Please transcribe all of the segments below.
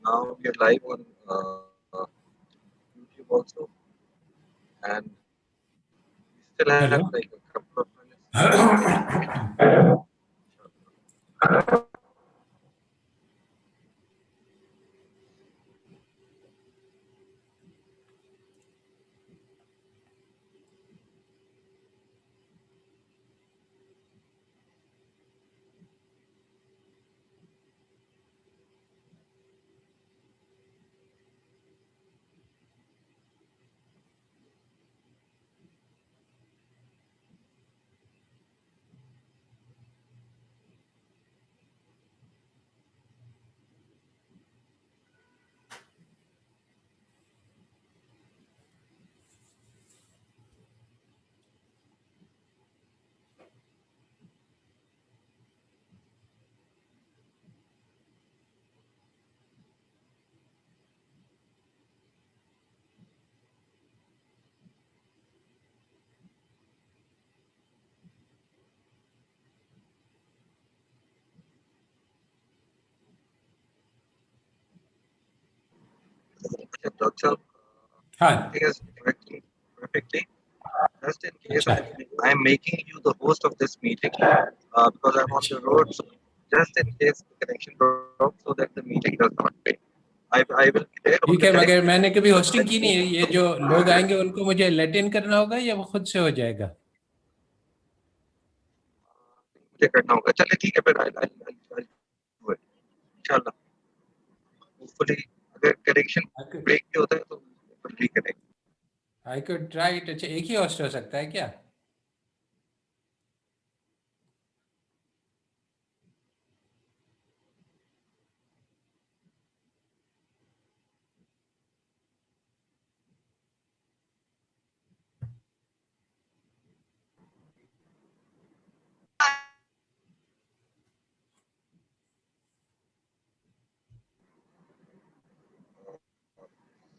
Now we are live on YouTube also, and we still have Hello. like a couple of minutes. Doctor, Hi. everything is working perfectly. Just in case Acha. I'm making you the host of this meeting because I'm on the road. So just in case the connection drops, so that the meeting does not fail. I will be there all the ठीक है, time. मगर मैंने कभी But hosting की नहीं है। ये जो लोग आएंगे उनको मुझे लेट इन करना होगा या वो खुद से हो जाएगा? मुझे करना होगा। चलिए ठीक है फिर I'll do it. इंशाल्लाह। Hopefully अगर कनेक्शन ब्रेक भी होता है तो we'll reconnect. I could try it. अच्छा, एक ही होस्ट हो सकता है क्या?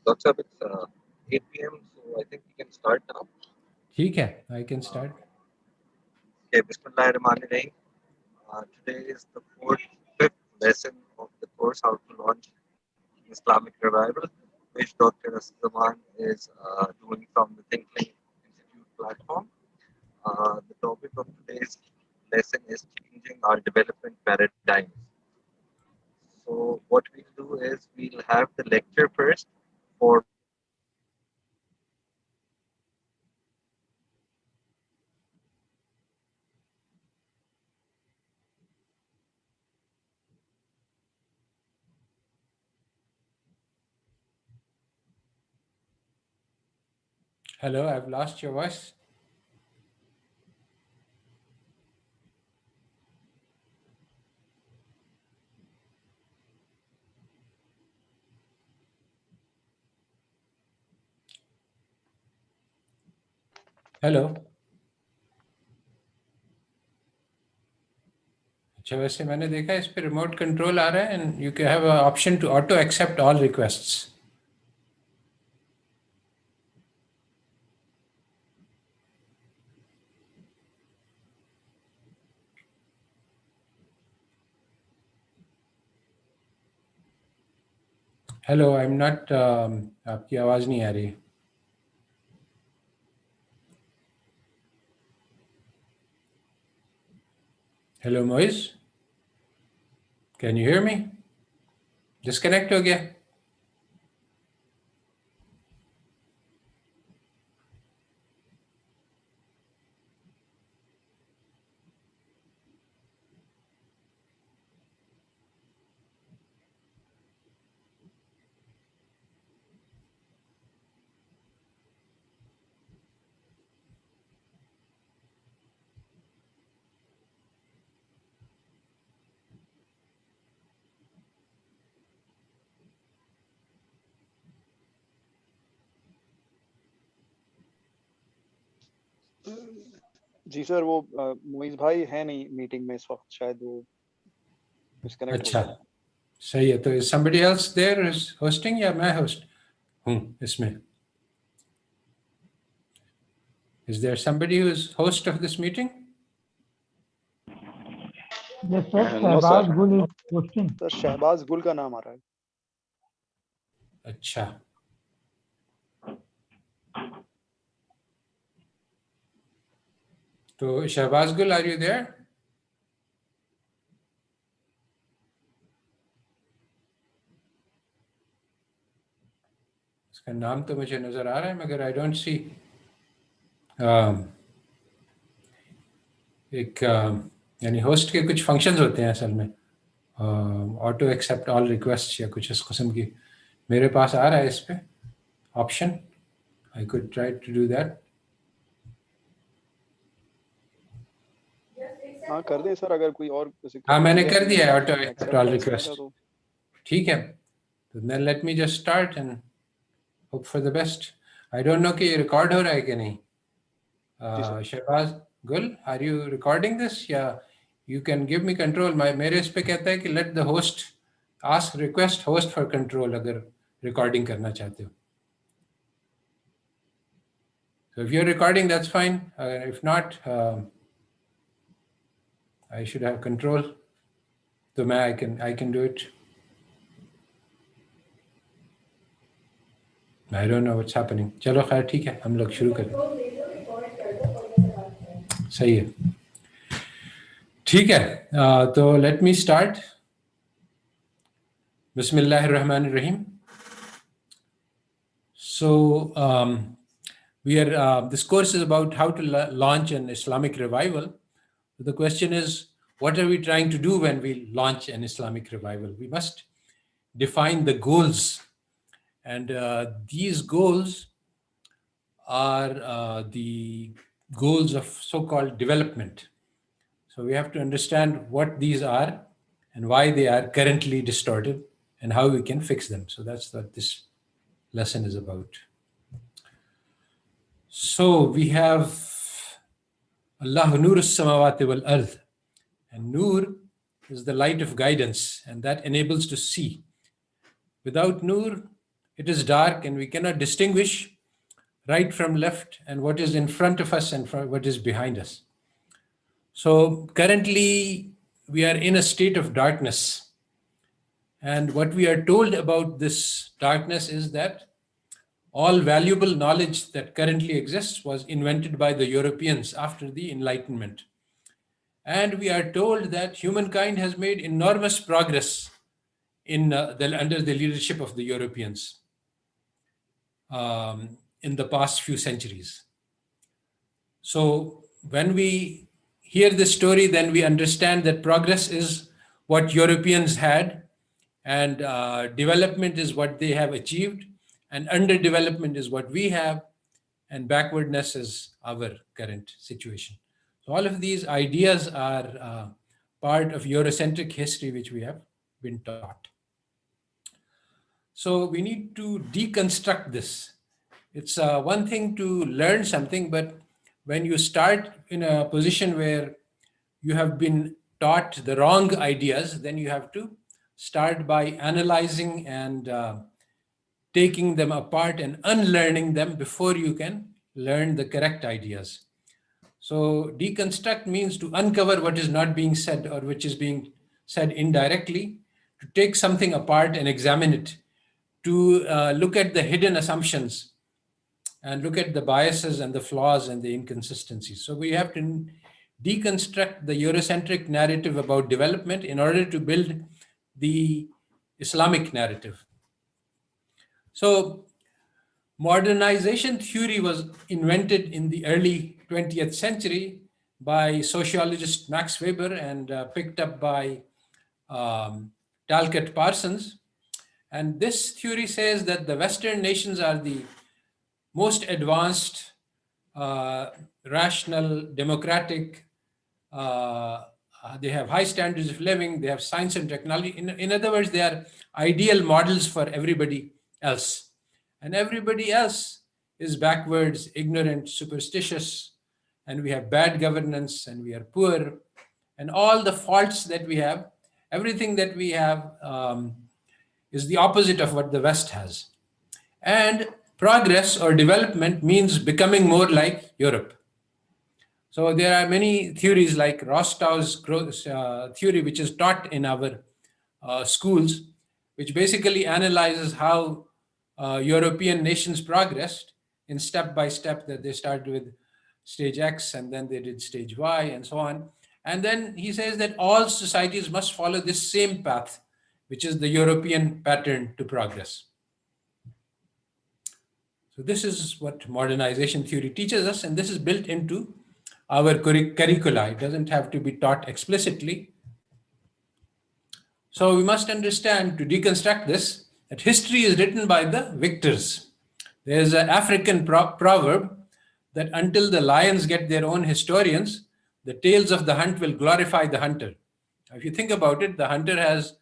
Doctor, it's 8 p.m. So I think we can start now. ठीक है, I can start. Okay, Bismillahirrahmanirrahim. Today is the fifth lesson of the course How to Launch Islamic Revival, which Dr. Asad Zaman is doing from the Think Link Institute platform. The topic of today's lesson is changing our development paradigms. So what we'll do is we'll have the lecture first for Hello, I've lost your voice. Hello. अच्छा, वैसे मैंने देखा इस पे remote control आ रहा है and you can have a option to auto accept all requests. Hello, I am not, आपकी आवाज़ नहीं आ रही। Hello Moiz, can you hear me? Disconnect हो गया। जी सर, वो मोइज भाई है नहीं मीटिंग में इस वक्त, शायद वो डिस्कनेक्ट हो अच्छा, गया। सही है। तो is somebody else there is hosting या मैं होस्ट हूँ इसमें? Is there somebody who is host of this meeting? Yes, sir. No Shahbaz sir, Gul is hosting. Sir Shahbaz Gul का नाम आ रहा है। अच्छा, तो शहबाज गुल, आर यू देयर? इसका नाम तो मुझे नजर आ रहा है मगर आई डोंट सी एक यानी होस्ट के कुछ फंक्शंस होते हैं असल में, ऑटो एक्सेप्ट ऑल रिक्वेस्ट या कुछ इस किस्म की। मेरे पास आ रहा है इस पे option, I could try to do that. हाँ कर दें सर, अगर कोई और किसी हाँ, मैंने क्राइटेरिया कर दिया है ऑटो एक्सेप्ट एक्सेप्ट ऑल कर रिक्वेस्ट। सकेगा तो। ठीक है, तो then let me just start and hope for the best. I don't know कि ये रिकॉर्ड हो रहा है कि नहीं। जी सर। शहबाज गुल, आर यू रिकॉर्डिंग दिस या you can give me control? मेरे इस पे कहता है कि let the host ask request host for control, अगर रिकॉर्डिंग करना चाहते हो। So if you're recording, that's fine. If not, I should have control. So I can do it. I don't know what's happening. चलो खैर ठीक है, हम लोग शुरू करें। सही है, ठीक है। तो let me start. Bismillahirrahmanirrahim. So this course is about how to launch an Islamic revival. The question is, what are we trying to do when we launch an Islamic revival? We must define the goals, and these goals are the goals of so-called development. So we have to understand what these are and why they are currently distorted and how we can fix them. So that's what this lesson is about. So we have Allah nur as-samawati wal ard, and nur is the light of guidance, and that enables to see. Without nur, it is dark and we cannot distinguish right from left and what is in front of us and what is behind us. So currently we are in a state of darkness, and what we are told about this darkness is that all valuable knowledge that currently exists was invented by the Europeans after the Enlightenment. And we are told that humankind has made enormous progress under the leadership of the Europeans in the past few centuries. So when we hear this story, then we understand that progress is what Europeans had, and development is what they have achieved, and underdevelopment is what we have, and backwardness is our current situation. So all of these ideas are part of Eurocentric history, which we have been taught. So we need to deconstruct this. It's one thing to learn something, but when you start in a position where you have been taught the wrong ideas, then you have to start by analyzing and taking them apart and unlearning them before you can learn the correct ideas. So deconstruct means to uncover what is not being said or which is being said indirectly, to take something apart and examine it, to look at the hidden assumptions and look at the biases and the flaws and the inconsistencies. So we have to deconstruct the Eurocentric narrative about development in order to build the Islamic narrative. So modernization theory was invented in the early 20th century by sociologist Max Weber and picked up by Talcott Parsons. And this theory says that the Western nations are the most advanced, rational, democratic. They have high standards of living. They have science and technology. In other words, they are ideal models for everybody else. And everybody else is backwards, ignorant, superstitious, and we have bad governance, and we are poor, and all the faults that we have, everything that we have is the opposite of what the West has. And progress or development means becoming more like Europe. So there are many theories like Rostow's theory, which is taught in our schools, which basically analyzes how European nations progressed in step by step, that they started with stage X and then they did stage Y and so on. And then he says that all societies must follow this same path, which is the European pattern to progress. So this is what modernization theory teaches us, and this is built into our curricula. It doesn't have to be taught explicitly. So we must understand, to deconstruct this, that history is written by the victors. There's an African proverb that until the lions get their own historians, the tales of the hunt will glorify the hunter. If you think about it, the hunter has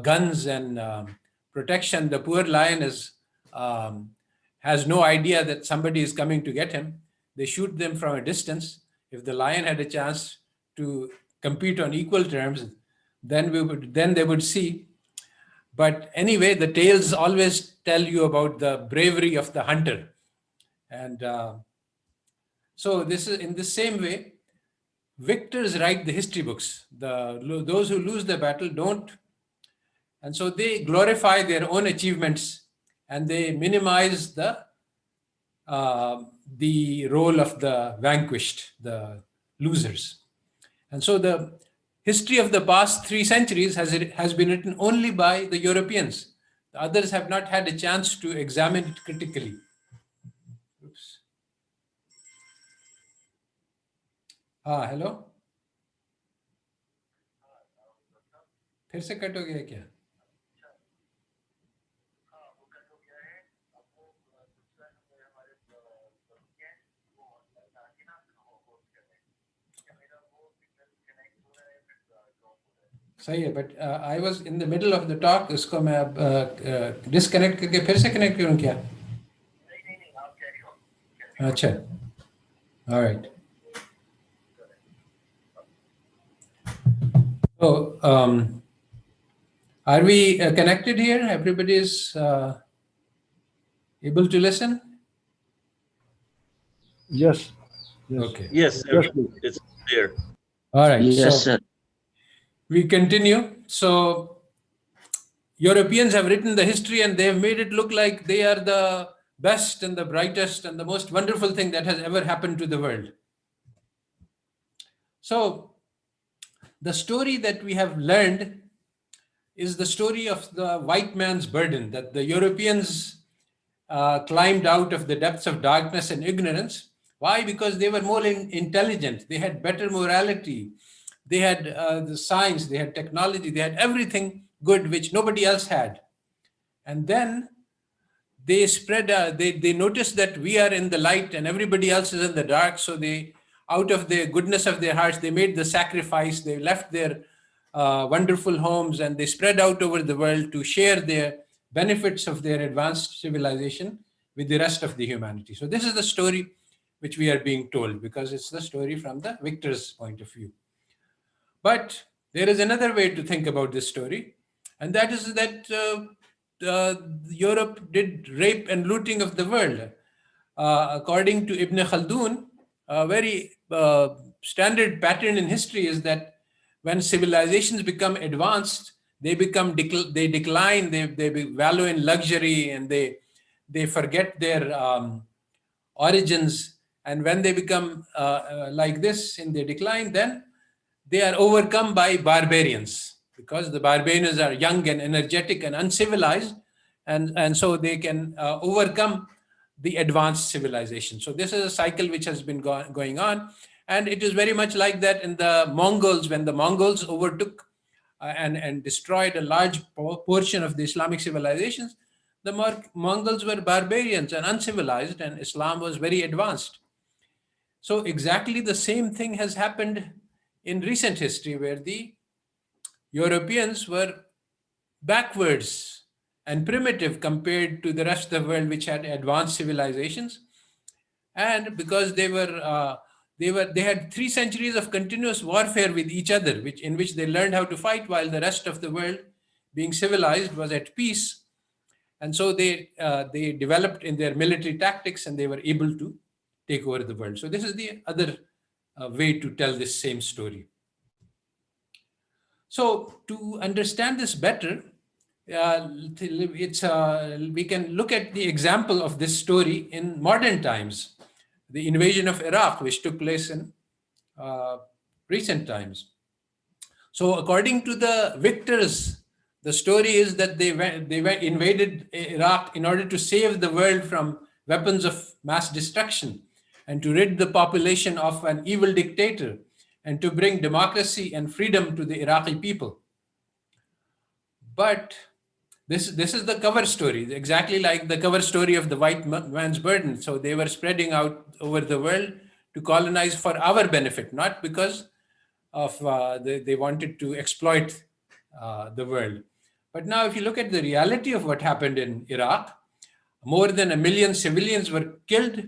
guns and protection. The poor lion has no idea that somebody is coming to get him. They shoot them from a distance. If the lion had a chance to compete on equal terms, then they would see. But anyway, the tales always tell you about the bravery of the hunter. And so this is in the same way, victors write the history books. Those who lose the battle don't. And so they glorify their own achievements and they minimize the role of the vanquished, the losers. And so the history of the past 3 centuries has been written only by the Europeans. The others have not had a chance to examine it critically. Oops. Hello, फिर से cut हो गया क्या? सही है, but I was in the middle of the talk. इसको मैं अब डिस्कनेक्ट करके फिर से कनेक्ट करूं क्या? नहीं, आप कैरी ऑन. अच्छा, alright. So, are we connected here? Everybody is able to listen? Yes. Okay. Yes, sir. It's clear. All right. Yes, so sir. we continue. So Europeans have written the history and they have made it look like they are the best and the brightest and the most wonderful thing that has ever happened to the world. So the story that we have learned is the story of the white man's burden, that the Europeans climbed out of the depths of darkness and ignorance. Why? Because they were more intelligent. They had better morality. They had the science, they had technology, they had everything good which nobody else had. And then they spread, they noticed that we are in the light and everybody else is in the dark. So they, out of the goodness of their hearts, they made the sacrifice. They left their wonderful homes and they spread out over the world to share their benefits of their advanced civilization with the rest of the humanity. So this is the story which we are being told, because it's the story from the victor's point of view. But there is another way to think about this story, and that is that Europe did rape and looting of the world. According to Ibn Khaldun, a very standard pattern in history is that when civilizations become advanced, they decline, they value in luxury, and they forget their origins. And when they become like this in their decline, then they are overcome by barbarians, because the barbarians are young and energetic and uncivilized, and so they can overcome the advanced civilization. So this is a cycle which has been going on, and it is very much like that in the Mongols. When the Mongols overtook and destroyed a large portion of the Islamic civilizations, the Mongols were barbarians and uncivilized, and Islam was very advanced. So exactly the same thing has happened in recent history, where the Europeans were backwards and primitive compared to the rest of the world, which had advanced civilizations. And because they had 3 centuries of continuous warfare with each other, in which they learned how to fight, while the rest of the world, being civilized, was at peace. And so they developed in their military tactics, and they were able to take over the world. So this is the other way to tell this same story. So to understand this better, we can look at the example of this story in modern times, the invasion of Iraq, which took place in uh, recent times. So, according to the victors, the story is that they invaded Iraq in order to save the world from weapons of mass destruction and to rid the population of an evil dictator and to bring democracy and freedom to the Iraqi people. But this is the cover story, exactly like the cover story of the white man's burden. So they were spreading out over the world to colonize for our benefit, not because of they wanted to exploit the world. But now, if you look at the reality of what happened in Iraq, more than 1 million civilians were killed.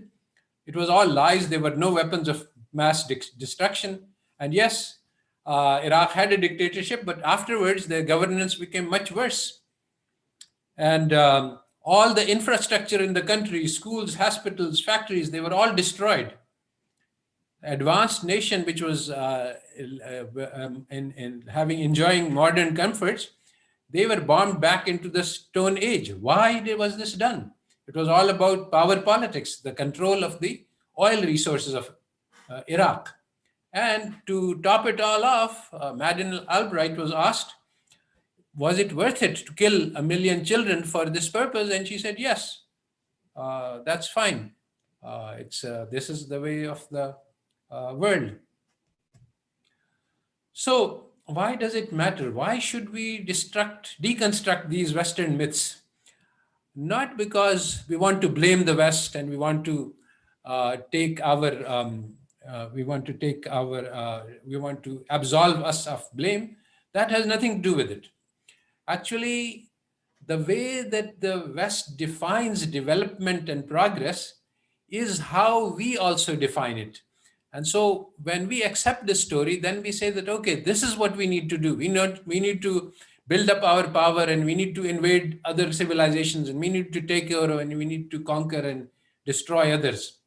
It was all lies. There were no weapons of mass destruction. And yes, Iraq had a dictatorship, but afterwards their governance became much worse. And all the infrastructure in the country, schools, hospitals, factories, they were all destroyed. Advanced nation, which was in having enjoying modern comforts, they were bombed back into the Stone Age. Why was this done? It was all about power politics, the control of the oil resources of Iraq. And to top it all off, Madeleine Albright was asked, was it worth it to kill 1 million children for this purpose? And she said, yes, that's fine. This is the way of the world. So why does it matter? Why should we deconstruct these Western myths? Not because we want to blame the West and we want to we want to absolve us of blame. That has nothing to do with it. Actually, the way that the West defines development and progress is how we also define it. And so when we accept this story, then we say that, okay, this is what we need to do. We need to build up our power and we need to invade other civilizations and we need to take over and we need to conquer and destroy others.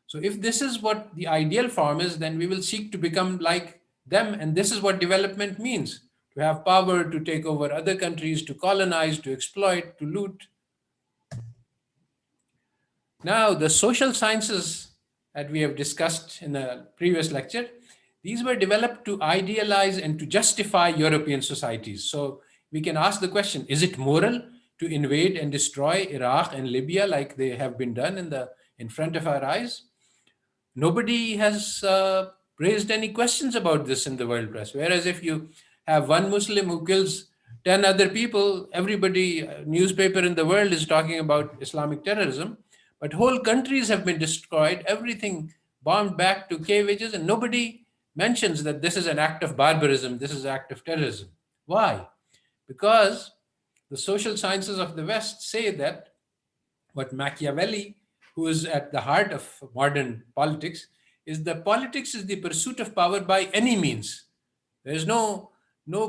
So if this is what the ideal form is, then we will seek to become like them. And this is what development means: to have power, to take over other countries, to colonize, to exploit, to loot. Now, the social sciences that we have discussed in a previous lecture, these were developed to idealize and to justify European societies. So we can ask the question, is it moral to invade and destroy Iraq and Libya like they have been done in front of our eyes? Nobody has raised any questions about this in the world press. Whereas if you have one Muslim who kills 10 other people, everybody, newspaper in the world is talking about Islamic terrorism. But whole countries have been destroyed, everything bombed back to cave ages, and nobody mentions that this is an act of barbarism, this is an act of terrorism. Why? Because the social sciences of the West say that what Machiavelli, who is at the heart of modern politics, is that politics is the pursuit of power by any means. There is no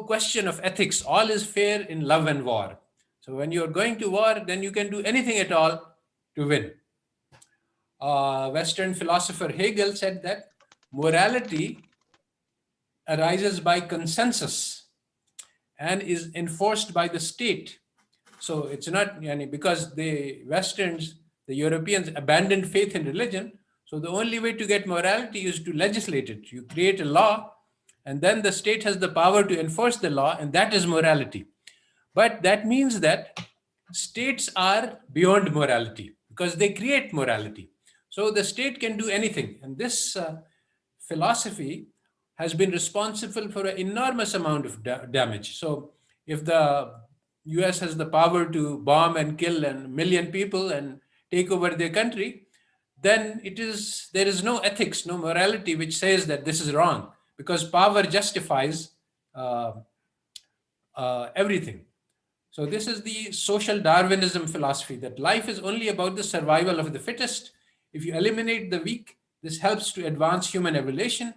question of ethics. All is fair in love and war. So when you're going to war, then you can do anything at all to win. Western philosopher Hegel said that morality arises by consensus and is enforced by the state. So it's not because the Westerns, the Europeans abandoned faith in religion. So the only way to get morality is to legislate it. You create a law and then the state has the power to enforce the law, and that is morality. But that means that states are beyond morality because they create morality. So the state can do anything. And this philosophy has been responsible for an enormous amount of damage. So if the US has the power to bomb and kill 1 million people and take over their country, then there is no ethics, no morality which says that this is wrong, because power justifies everything. So this is the social Darwinism philosophy, that life is only about the survival of the fittest. If you eliminate the weak, this helps to advance human evolution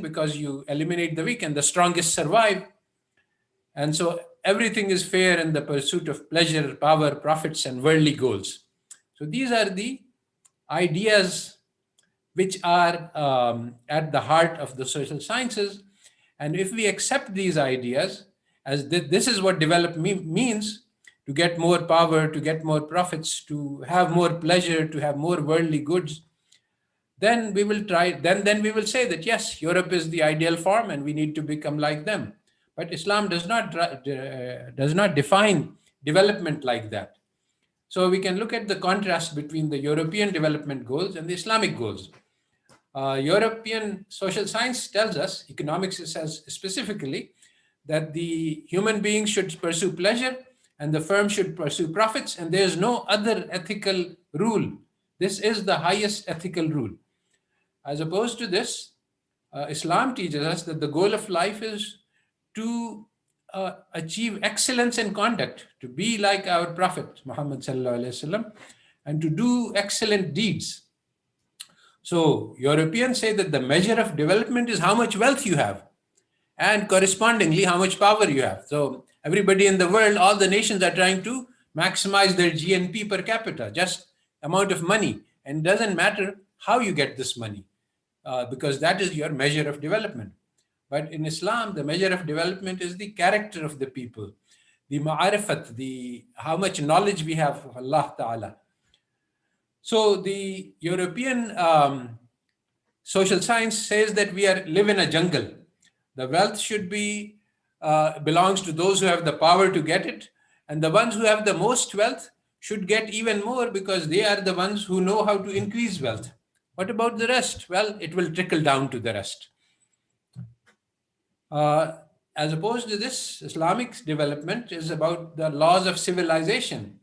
because you eliminate the weak and the strongest survive. And so everything is fair in the pursuit of pleasure, power, profits, and worldly goals. So these are the ideas which are at the heart of the social sciences. And if we accept these ideas as this is what development means, to get more power, to get more profits, to have more pleasure, to have more worldly goods, then we will try, then we will say that yes, Europe is the ideal form and we need to become like them. But Islam does not define development like that. So we can look at the contrast between the European development goals and the Islamic goals. European social science tells us, economics says specifically, that the human beings should pursue pleasure and the firm should pursue profits, and there is no other ethical rule. This is the highest ethical rule. As opposed to this, Islam teaches us that the goal of life is to achieve excellence in conduct, to be like our Prophet Muhammad sallallahu alaihi wasallam, and to do excellent deeds. So Europeans say that the measure of development is how much wealth you have, and correspondingly how much power you have. So everybody in the world, all the nations are trying to maximize their GNP per capita, just amount of money, and it doesn't matter how you get this money, because that is your measure of development. But in Islam, the measure of development is the character of the people, the ma'arifat, the how much knowledge we have of Allah Ta'ala. So the European social science says that we live in a jungle. The wealth should be belongs to those who have the power to get it, and the ones who have the most wealth should get even more because they are the ones who know how to increase wealth. What about the rest? Well, it will trickle down to the rest. As opposed to this, Islamic development is about the laws of civilization.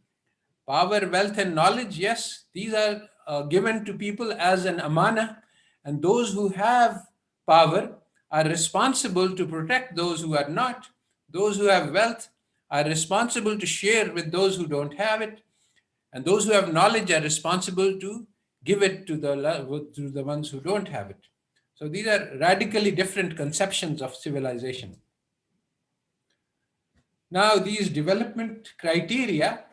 Power, wealth, and knowledge, yes, these are given to people as an amana, and those who have power are responsible to protect those who are not. Those who have wealth are responsible to share with those who don't have it, and those who have knowledge are responsible to give it to the ones who don't have it. So these are radically different conceptions of civilization. Now, these development criteria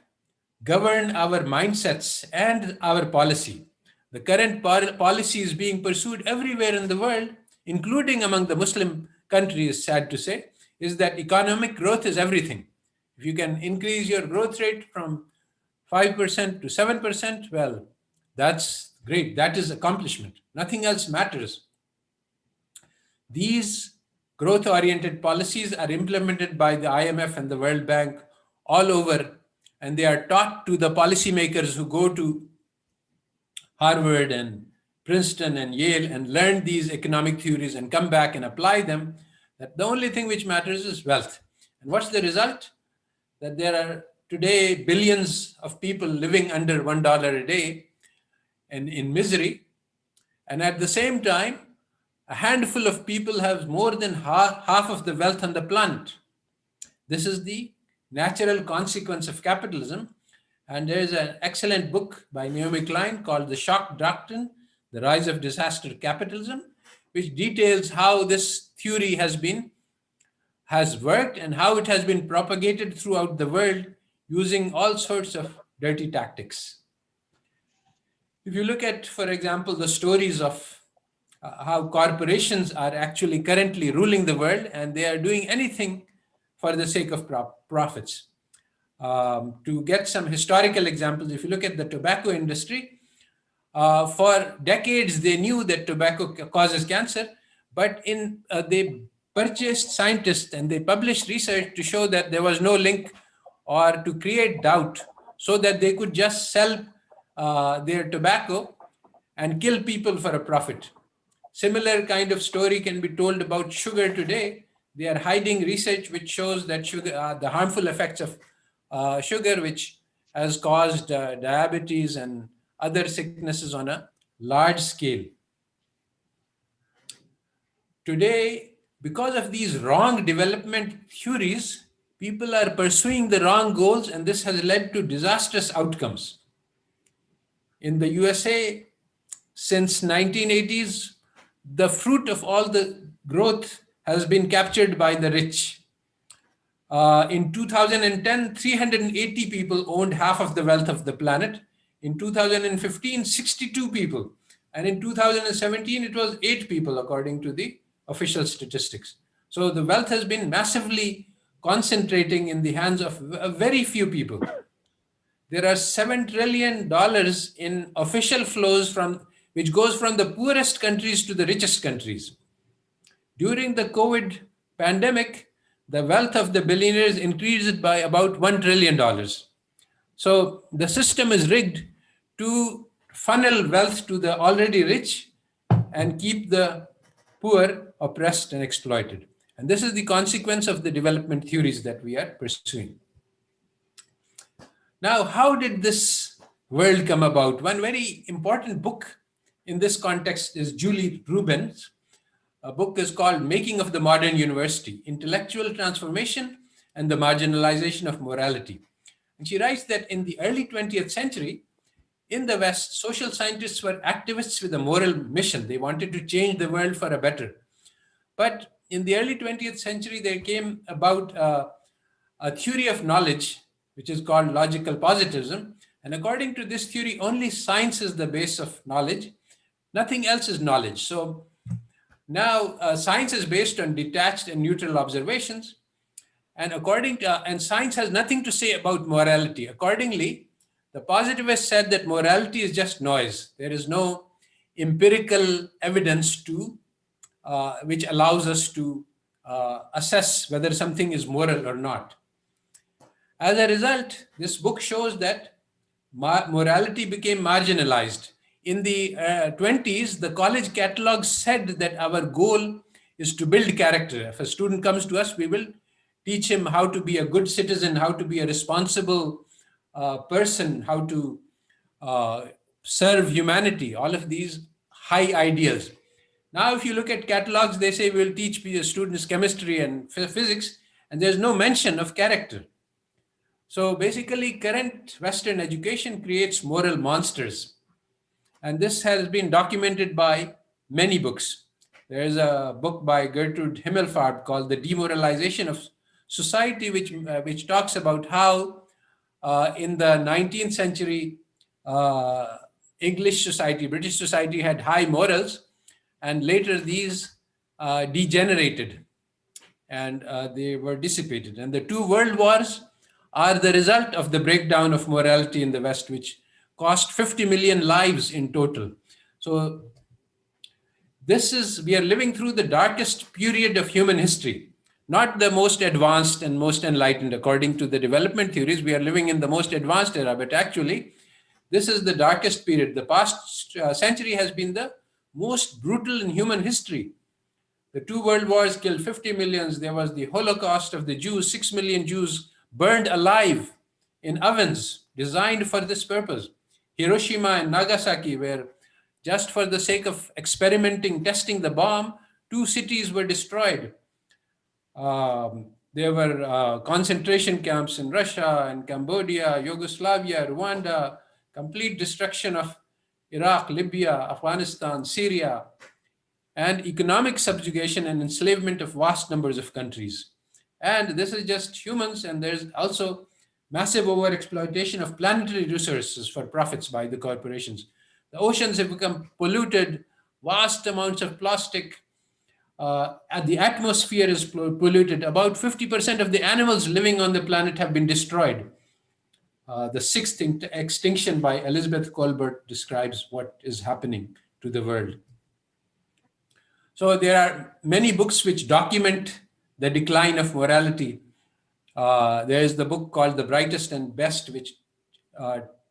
govern our mindsets and our policy. The current policy is being pursued everywhere in the world, including among the Muslim countries, sad to say, is that economic growth is everything. If you can increase your growth rate from 5% to 7%, well, that's great. That is accomplishment. Nothing else matters. These growth-oriented policies are implemented by the IMF and the World Bank all over, and they are taught to the policymakers who go to Harvard and Princeton and Yale and learn these economic theories and come back and apply them, that the only thing which matters is wealth. And what's the result? That there are today billions of people living under $1 a day and in misery. And at the same time, a handful of people have more than half of the wealth on the planet. This is the natural consequence of capitalism. And there is an excellent book by Naomi Klein called The Shock Doctrine, The Rise of Disaster Capitalism, which details how this theory has worked and how it has been propagated throughout the world using all sorts of dirty tactics. If you look at, for example, the stories of how corporations are actually currently ruling the world, and they are doing anything for the sake of profits. To get some historical examples, if you look at the tobacco industry, for decades they knew that tobacco causes cancer, but they purchased scientists and they published research to show that there was no link or to create doubt so that they could just sell their tobacco and kill people for a profit. Similar kind of story can be told about sugar today. They are hiding research which shows that sugar, the harmful effects of sugar, which has caused diabetes and other sicknesses on a large scale. Today, because of these wrong development theories, people are pursuing the wrong goals, and this has led to disastrous outcomes. In the USA, since 1980s, the fruit of all the growth has been captured by the rich. In 2010, 380 people owned half of the wealth of the planet. In 2015, 62 people. And in 2017, it was 8 people, according to the official statistics. So the wealth has been massively concentrating in the hands of very few people. There are $7 trillion in official flows which goes from the poorest countries to the richest countries. During the COVID pandemic, the wealth of the billionaires increased by about $1 trillion. So the system is rigged to funnel wealth to the already rich and keep the poor oppressed and exploited. And this is the consequence of the development theories that we are pursuing. Now, how did this world come about? One very important book in this context is Julie Rubin's. A book is called Making of the Modern University, Intellectual Transformation and the Marginalization of Morality. And she writes that in the early 20th century, in the West, social scientists were activists with a moral mission. They wanted to change the world for a better. But in the early 20th century, there came about a theory of knowledge, which is called logical positivism. And according to this theory, only science is the base of knowledge. Nothing else is knowledge. So now science is based on detached and neutral observations. And science has nothing to say about morality. Accordingly, the positivists said that morality is just noise. There is no empirical evidence which allows us to assess whether something is moral or not. As a result, this book shows that morality became marginalized. In the 20s, the college catalog said that our goal is to build character. If a student comes to us, we will teach him how to be a good citizen, how to be a responsible person, how to serve humanity, all of these high ideals. Now, if you look at catalogs, they say we'll teach students chemistry and physics, and there's no mention of character. So basically, current Western education creates moral monsters. And this has been documented by many books. There's a book by Gertrude Himmelfarb called The Demoralization of Society, which talks about how in the 19th century, English society, British society had high morals, and later these degenerated and they were dissipated. And the two world wars are the result of the breakdown of morality in the West, which cost 50 million lives in total. So we are living through the darkest period of human history, not the most advanced and most enlightened. According to the development theories, we are living in the most advanced era, but actually, this is the darkest period. The past century has been the most brutal in human history. The two world wars killed 50 million. There was the Holocaust of the Jews, 6 million Jews burned alive in ovens designed for this purpose. Hiroshima and Nagasaki, where just for the sake of experimenting, testing the bomb, 2 cities were destroyed. There were concentration camps in Russia and Cambodia, Yugoslavia, Rwanda, complete destruction of Iraq, Libya, Afghanistan, Syria, and economic subjugation and enslavement of vast numbers of countries. And this is just humans, and there's also massive overexploitation of planetary resources for profits by the corporations. The oceans have become polluted, vast amounts of plastic, the atmosphere is polluted. About 50% of the animals living on the planet have been destroyed. The sixth extinction by Elizabeth Colbert describes what is happening to the world. So there are many books which document the decline of morality. There is the book called The Brightest and Best, which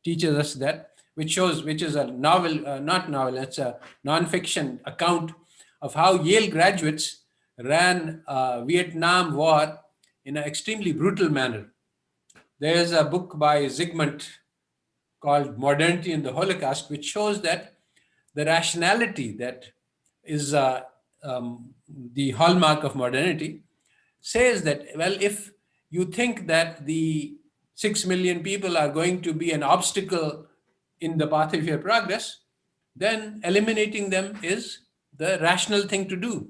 teaches us that, which is a novel, not novel, it's a non-fiction account of how Yale graduates ran Vietnam War in an extremely brutal manner. There is a book by Zygmunt called Modernity and the Holocaust, which shows that the rationality that is the hallmark of modernity says that, well, if you think that the 6 million people are going to be an obstacle in the path of your progress, then eliminating them is the rational thing to do.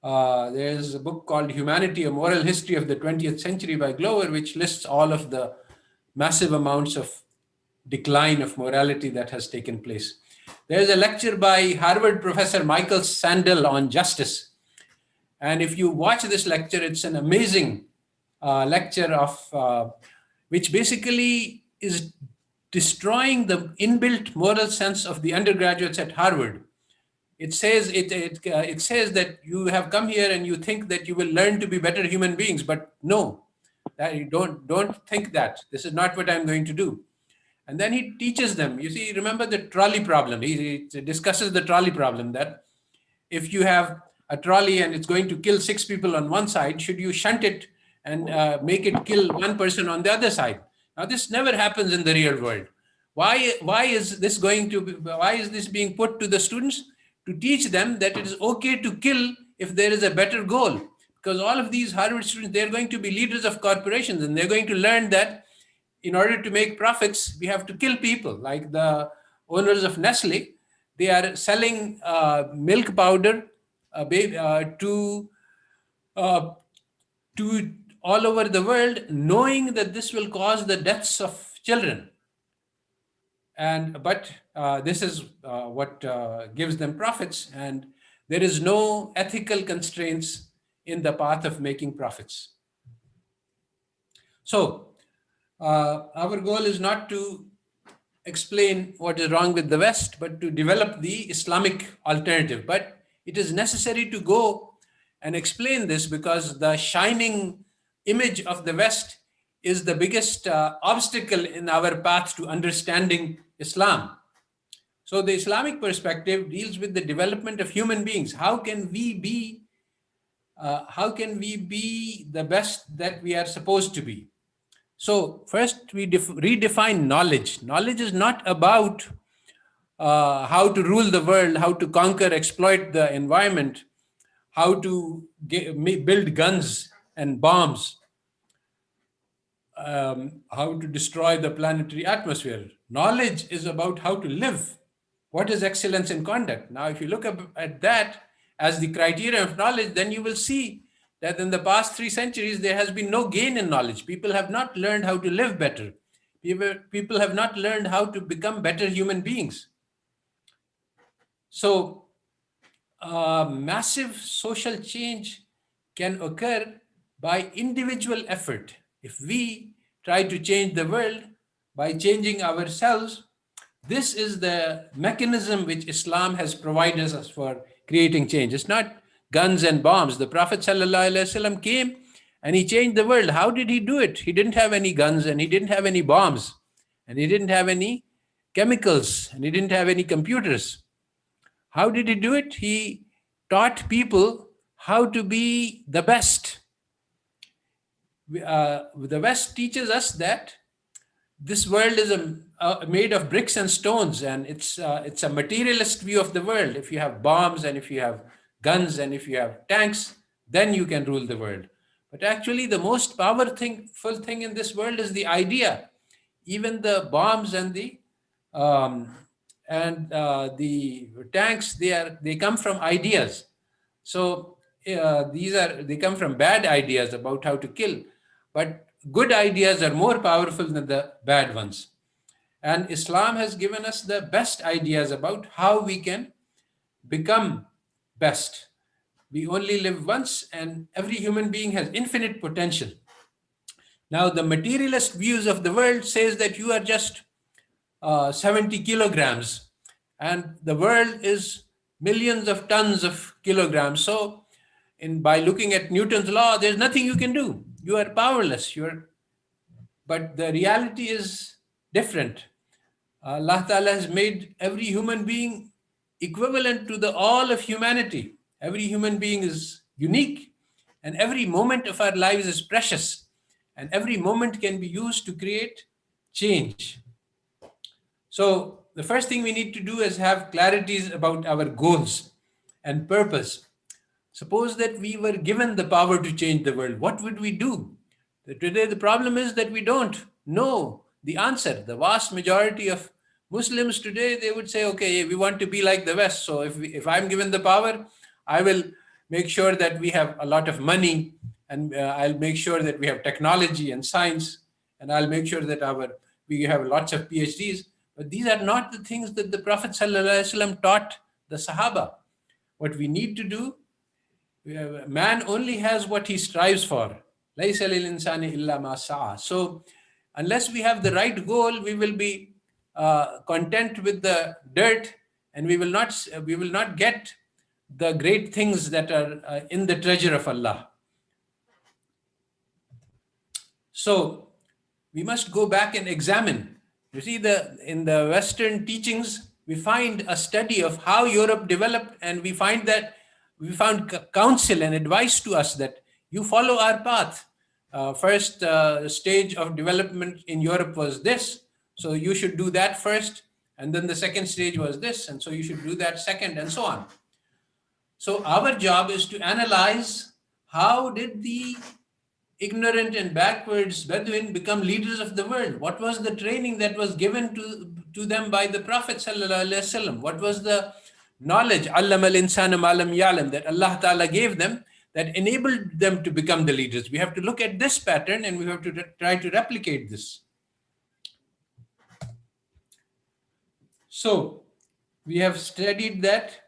There's a book called Humanity, A Moral History of the 20th Century by Glover, which lists all of the massive amounts of decline of morality that has taken place. There's a lecture by Harvard professor Michael Sandel on justice. And if you watch this lecture, it's an amazing lecture which basically is destroying the inbuilt moral sense of the undergraduates at Harvard. It says it says that you have come here and you think that you will learn to be better human beings, but no, that you don't think that. This is not what I'm going to do. And then he teaches them. You see, remember the trolley problem. He discusses the trolley problem, that if you have a trolley and it's going to kill 6 people on one side, should you shunt it and make it kill 1 person on the other side? Now, this never happens in the real world. Why is this why is this being put to the students? To teach them that it is okay to kill if there is a better goal. Because all of these Harvard students, they're going to be leaders of corporations, and they're going to learn that in order to make profits, we have to kill people. Like the owners of Nestle, they are selling milk powder to all over the world, knowing that this will cause the deaths of children. But this is what gives them profits, and there is no ethical constraints in the path of making profits. So our goal is not to explain what is wrong with the West, but to develop the Islamic alternative. But it is necessary to go and explain this, because the shining image of the West is the biggest obstacle in our path to understanding Islam. So the Islamic perspective deals with the development of human beings. How can we be the best that we are supposed to be? So first, we redefine knowledge. Knowledge is not about how to rule the world, how to conquer, exploit the environment, how to build guns and bombs, how to destroy the planetary atmosphere. Knowledge is about how to live. What is excellence in conduct? Now, if you look at that as the criteria of knowledge, then you will see that in the past 3 centuries, there has been no gain in knowledge. People have not learned how to live better. People have not learned how to become better human beings. So, massive social change can occur by individual effort. If we try to change the world by changing ourselves, this is the mechanism which Islam has provided us for creating change. It's not guns and bombs. The Prophet ﷺ came and he changed the world. How did he do it? He didn't have any guns, and he didn't have any bombs, and he didn't have any chemicals, and he didn't have any computers. How did he do it? He taught people how to be the best. The West teaches us that this world is made of bricks and stones, and it's a materialist view of the world. If you have bombs, and if you have guns, and if you have tanks, then you can rule the world. But actually, the most powerful thing in this world is the idea. Even the bombs and the tanks, they come from ideas. So they come from bad ideas about how to kill, but good ideas are more powerful than the bad ones. And Islam has given us the best ideas about how we can become best. We only live once, and every human being has infinite potential. Now, the materialist views of the world says that you are just 70 kilograms, and the world is millions of tons of kilograms. So, by looking at Newton's law, there's nothing you can do. You are powerless. But the reality is different. Allah Ta'ala has made every human being equivalent to the all of humanity. Every human being is unique, and every moment of our lives is precious, and every moment can be used to create change. So the first thing we need to do is have clarities about our goals and purpose. Suppose that we were given the power to change the world. What would we do? Today, the problem is that we don't know the answer. The vast majority of Muslims today, they would say, okay, we want to be like the West. So if I'm given the power, I will make sure that we have a lot of money, and I'll make sure that we have technology and science, and I'll make sure that we have lots of PhDs. But these are not the things that the Prophet ﷺ taught the Sahaba. What we need to do Man only has what he strives for. لَيْسَ لِلْإِنسَانِ إِلَّا مَا سَعَى. So unless we have the right goal, we will be content with the dirt, and we will not get the great things that are in the treasure of Allah. So we must go back and examine. You see, in the Western teachings, we find a study of how Europe developed, and we found counsel and advice to us that you follow our path. First stage of development in Europe was this, so you should do that first, and then the second stage was this, and so you should do that second, and so on. So our job is to analyze how did the ignorant and backwards Bedouin become leaders of the world? What was the training that was given to them by the Prophet sallallahu alaihi wasallam? What was the knowledge, allama al-insana ma lam ya'lam, that Allah Ta'ala gave them that enabled them to become the leaders? We have to look at this pattern and we have to try to replicate this. So we have studied that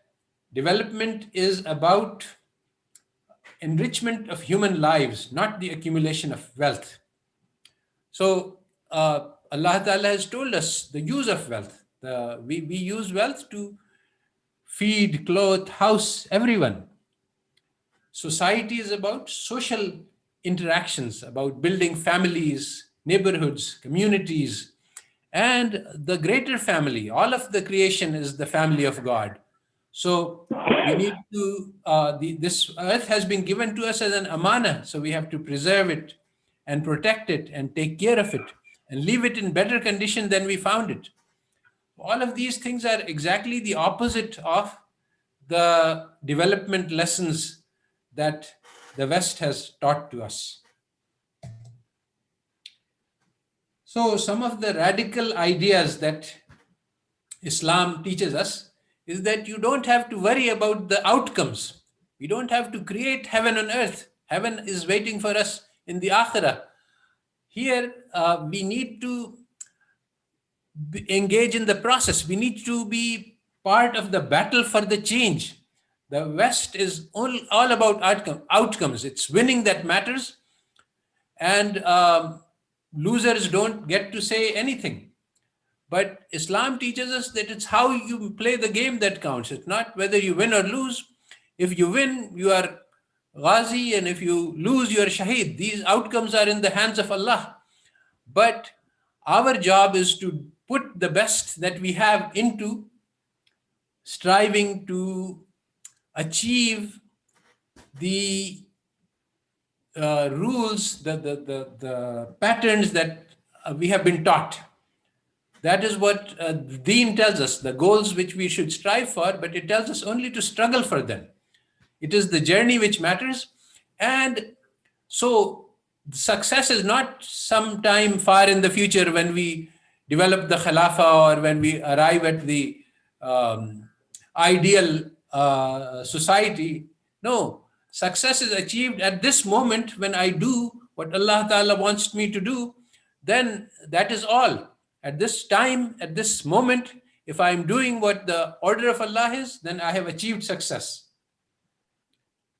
development is about enrichment of human lives, not the accumulation of wealth. So Allah Ta'ala has told us the use of wealth. We use wealth to feed, clothe, house everyone. Society is about social interactions, about building families, neighborhoods, communities, and the greater family. All of the creation is the family of God. So we need to, this earth has been given to us as an amana, so we have to preserve it and protect it and take care of it and leave it in better condition than we found it. All of these things are exactly the opposite of the development lessons that the West has taught to us. So some of the radical ideas that Islam teaches us is that you don't have to worry about the outcomes. We don't have to create heaven on earth. Heaven is waiting for us in the akhirah. Here, we need to engage in the process. We need to be part of the battle for the change. The West is all about outcomes. It's winning that matters, and losers don't get to say anything. But Islam teaches us that it's how you play the game that counts. It's not whether you win or lose. If you win, you are ghazi, and if you lose, you are shaheed. These outcomes are in the hands of Allah. But our job is to put the best that we have into striving to achieve the rules, the patterns that we have been taught. That is what Deen tells us, the goals which we should strive for, but it tells us only to struggle for them. It is the journey which matters. And so success is not sometime far in the future when we develop the Khilafah or when we arrive at the ideal society. No, success is achieved at this moment when I do what Allah Ta'ala wants me to do. Then that is all. At this time, at this moment, if I am doing what the order of Allah is, then I have achieved success.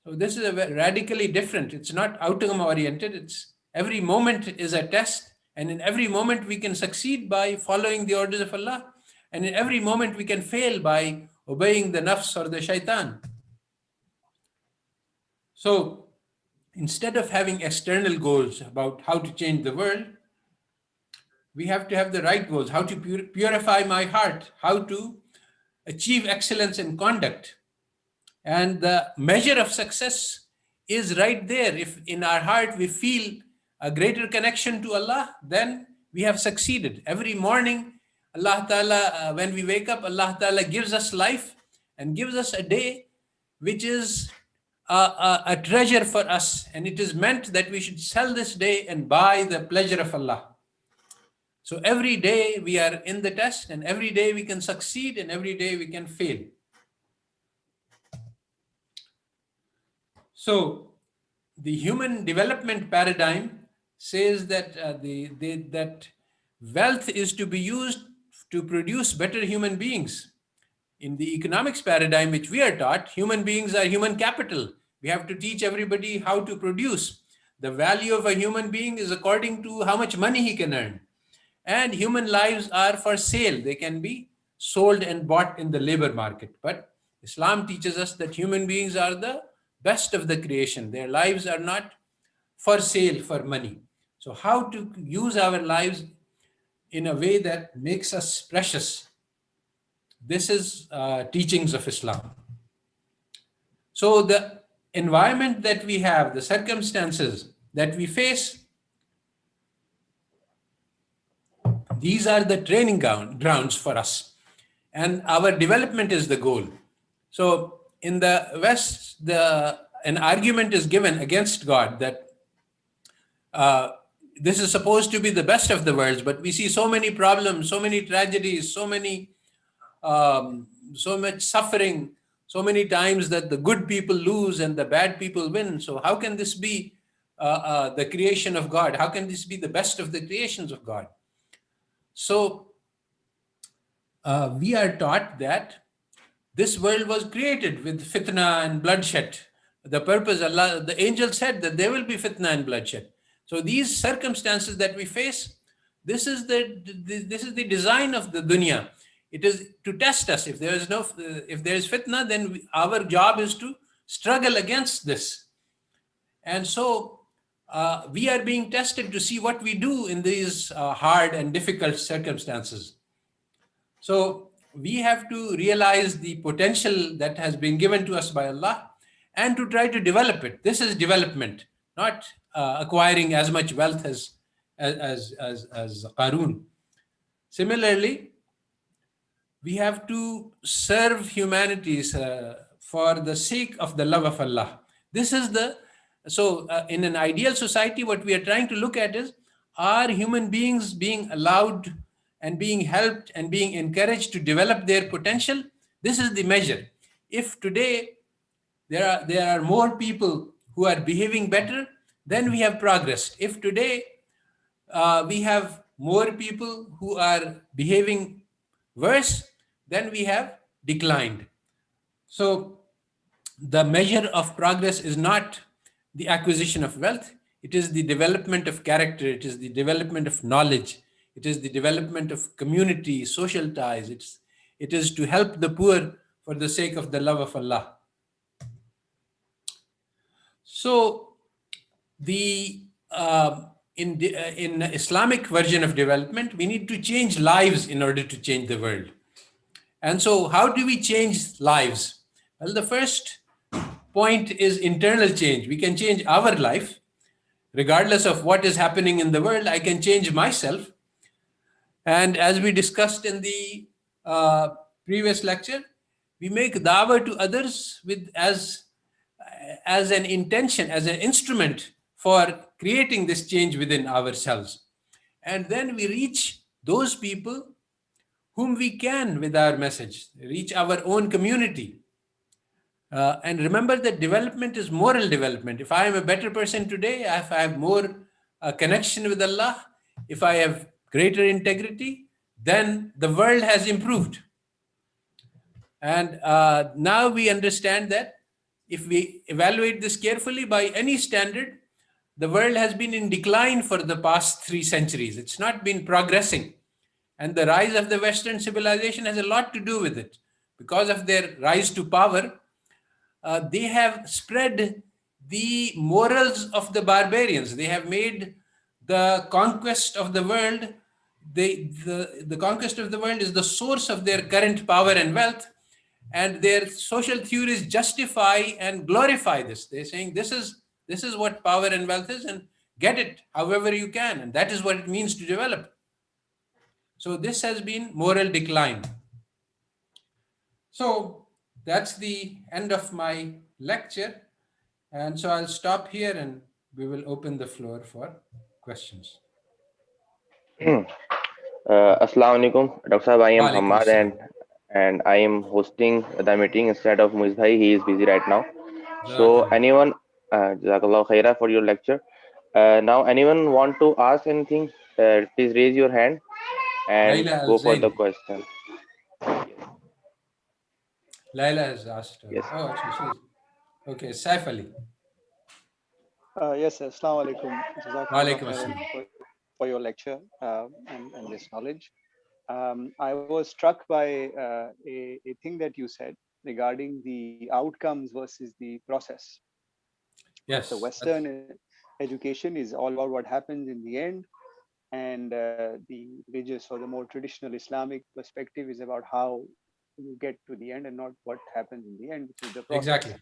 So this is radically different. It's not outcome oriented. It's every moment is a test, and in every moment we can succeed by following the orders of Allah, and in every moment we can fail by obeying the nafs or the shaitan. So instead of having external goals about how to change the world, we have to have the right goals: how to purify my heart, how to achieve excellence in conduct. And the measure of success is right there. If in our heart we feel a greater connection to Allah, then we have succeeded. Every morning, Allah Ta'ala, when we wake up, Allah Ta'ala gives us life and gives us a day which is a treasure for us. And it is meant that we should sell this day and buy the pleasure of Allah. So every day we are in the test, and every day we can succeed, and every day we can fail. So the human development paradigm says that that wealth is to be used to produce better human beings. In the economics paradigm which we are taught, human beings are human capital. We have to teach everybody how to produce. The value of a human being is according to how much money he can earn. And human lives are for sale. They can be sold and bought in the labor market. But Islam teaches us that human beings are the best of the creation. Their lives are not for sale for money. So, how to use our lives in a way that makes us precious? This is teachings of Islam. So, the environment that we have, the circumstances that we face, these are the training grounds for us. And our development is the goal. So, in the West, an argument is given against God that uh, this is supposed to be the best of the worlds, but we see so many problems, so many tragedies, so much suffering, so many times that the good people lose and the bad people win. So how can this be the creation of God? How can this be the best of the creations of God? So we are taught that this world was created with fitna and bloodshed. The purpose, Allah, the angel said that there will be fitna and bloodshed. So these circumstances that we face, this is the design of the dunya. It is to test us. If there is fitna, then our job is to struggle against this. And so we are being tested to see what we do in these hard and difficult circumstances. So we have to realize the potential that has been given to us by Allah and to try to develop it. This is development, not acquiring as much wealth as Qarun. Similarly, we have to serve humanity for the sake of the love of Allah. This is in an ideal society, what we are trying to look at is, are human beings being allowed and being helped and being encouraged to develop their potential? This is the measure. If today there are more people who are behaving better, then we have progressed. If today we have more people who are behaving worse, then we have declined. So the measure of progress is not the acquisition of wealth, it is the development of character, it is the development of knowledge, it is the development of community, social ties, it is to help the poor for the sake of the love of Allah. So the in Islamic version of development, we need to change lives in order to change the world. And so how do we change lives? Well, the first point is internal change. We can change our life. Regardless of what is happening in the world, I can change myself. And as we discussed in the previous lecture, we make da'wah to others as an intention, as an instrument for creating this change within ourselves. And then we reach those people whom we can with our message, reach our own community. And remember that development is moral development. If I am a better person today, if I have more connection with Allah, if I have greater integrity, then the world has improved. And now we understand that if we evaluate this carefully by any standard, the world has been in decline for the past 3 centuries. It's not been progressing. And the rise of the Western civilization has a lot to do with it. Because of their rise to power, they have spread the morals of the barbarians. They have made the conquest of the world, the conquest of the world is the source of their current power and wealth. And their social theories justify and glorify this. They're saying this is what power and wealth is, and get it however you can. And that is what it means to develop. So this has been moral decline. So that's the end of my lecture. And so I'll stop here and we will open the floor for questions. Assalamu alaikum, Dr. Sahab. I am Walaikum Hamad assalam. and I am hosting the meeting instead of Muiz Bhai. He is busy right now. So Jazakallah. anyone, Jazakallah khaira for your lecture. Now anyone want to ask anything? Please raise your hand and Layla go for the Al-Zaini. question. Layla has asked. Yes. Oh, actually, she's. Okay, Saif Ali. Yes, sir. Assalamu alaikum. Jazakumullah Walaikum khairan assalam. for your lecture and this knowledge. I was struck by a thing that you said regarding the outcomes versus the process. The Yes, Western education is all about what happens in the end, and the religious or the more traditional Islamic perspective is about how you get to the end and not what happens in the end, which is the process. exactly.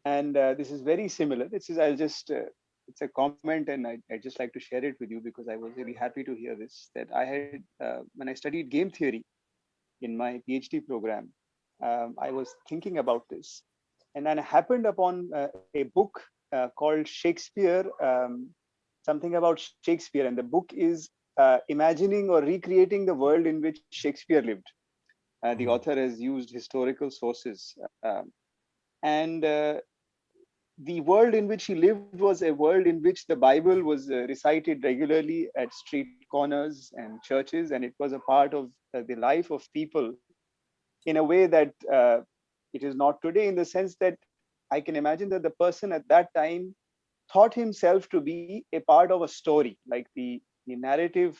And this is very similar. I'll just it's a comment, and I just like to share it with you because I was really happy to hear this. That I had when I studied game theory in my PhD program, I was thinking about this, and then I happened upon a book called Shakespeare, something about Shakespeare, and the book is imagining or recreating the world in which Shakespeare lived. The Mhm. author has used historical sources, and the world in which he lived was a world in which the Bible was recited regularly at street corners and churches, and it was a part of the life of people in a way that it is not today, in the sense that I can imagine that the person at that time thought himself to be a part of a story, like the narrative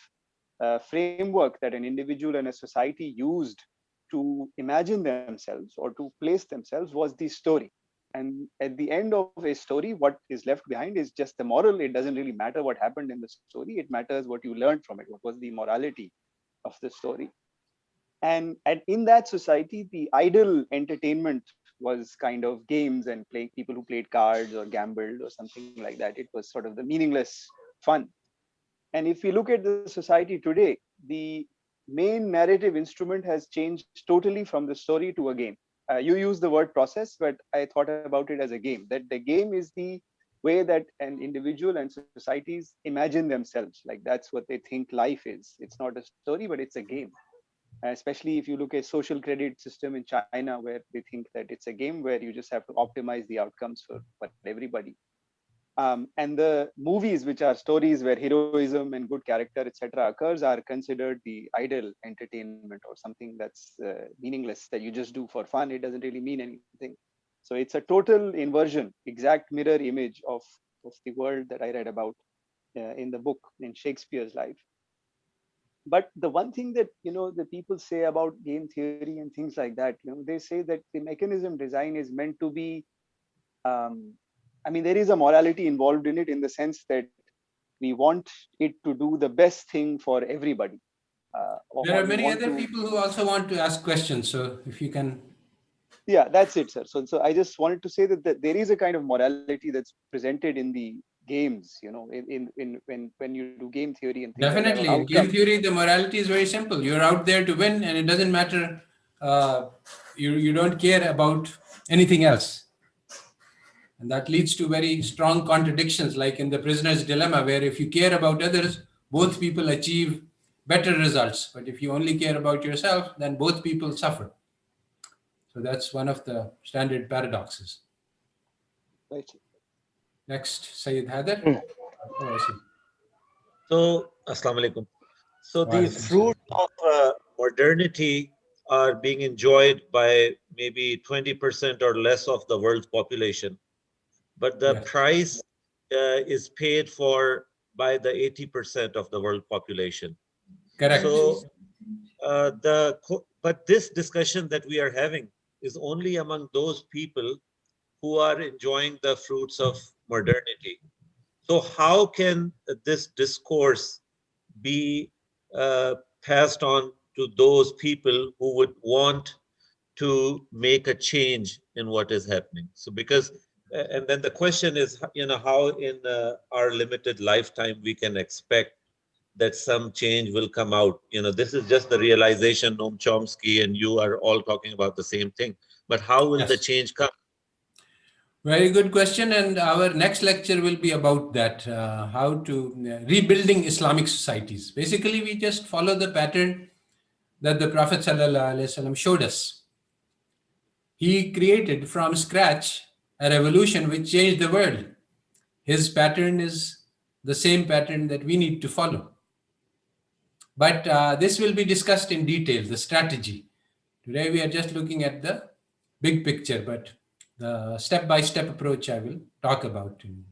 framework that an individual and a society used to imagine themselves or to place themselves was the story. And at the end of a story, what is left behind is just the moral. It doesn't really matter what happened in the story, it matters what you learned from it, what was the morality of the story. And in that society, the idle entertainment was kind of games and playing, people who played cards or gambled or something like that. It was sort of the meaningless fun. And if we look at the society today, the main narrative instrument has changed totally from the story to a game. You use the word process, but I thought about it as a game. That the game is the way that an individual and societies imagine themselves. Like that's what they think life is. It's not a story, but it's a game. Especially if you look at social credit system in China, where they think that it's a game where you just have to optimize the outcomes for everybody. And the movies, which are stories where heroism and good character, etc., occurs, are considered the idle entertainment or something that's meaningless that you just do for fun. It doesn't really mean anything. So it's a total inversion, exact mirror image of the world that I read about in the book in Shakespeare's life. But the one thing that the people say about game theory and things like that, they say that the mechanism design is meant to be um, I mean, there is a morality involved in it, in the sense that we want it to do the best thing for everybody, or There are we many want other to. people who also want to ask questions. So if you can, Yeah, that's it, sir. So I just wanted to say that there is a kind of morality that's presented in the games, when you do game theory and things like that, or definitely in game outcomes. theory, the morality is very simple. You're out there to win, and it doesn't matter. You don't care about anything else, and that leads to very strong contradictions, like in the prisoner's dilemma, where if you care about others, both people achieve better results. But if you only care about yourself, then both people suffer. So that's one of the standard paradoxes. Right. Next, Sayyid Haider. Mm. Oh, I see. So, Assalamu alaikum. So, Wa the alaikum salam. fruit of modernity are being enjoyed by maybe 20% or less of the world's population, but the Yes, price is paid for by the 80% of the world population. correct. So, but this discussion that we are having is only among those people who are enjoying the fruits of modernity. So, how can this discourse be passed on to those people who would want to make a change in what is happening? So, because, and then the question is, how in our limited lifetime we can expect that some change will come out. This is just the realization. Noam Chomsky and you are all talking about the same thing. But how will the Yes. change come? Very good question. And our next lecture will be about that, how to rebuilding Islamic societies. Basically, we just follow the pattern that the Prophet ﷺ showed us. He created from scratch a revolution which changed the world. His pattern is the same pattern that we need to follow. But this will be discussed in detail, the strategy. Today we are just looking at the big picture, but The step-by-step approach I will talk about in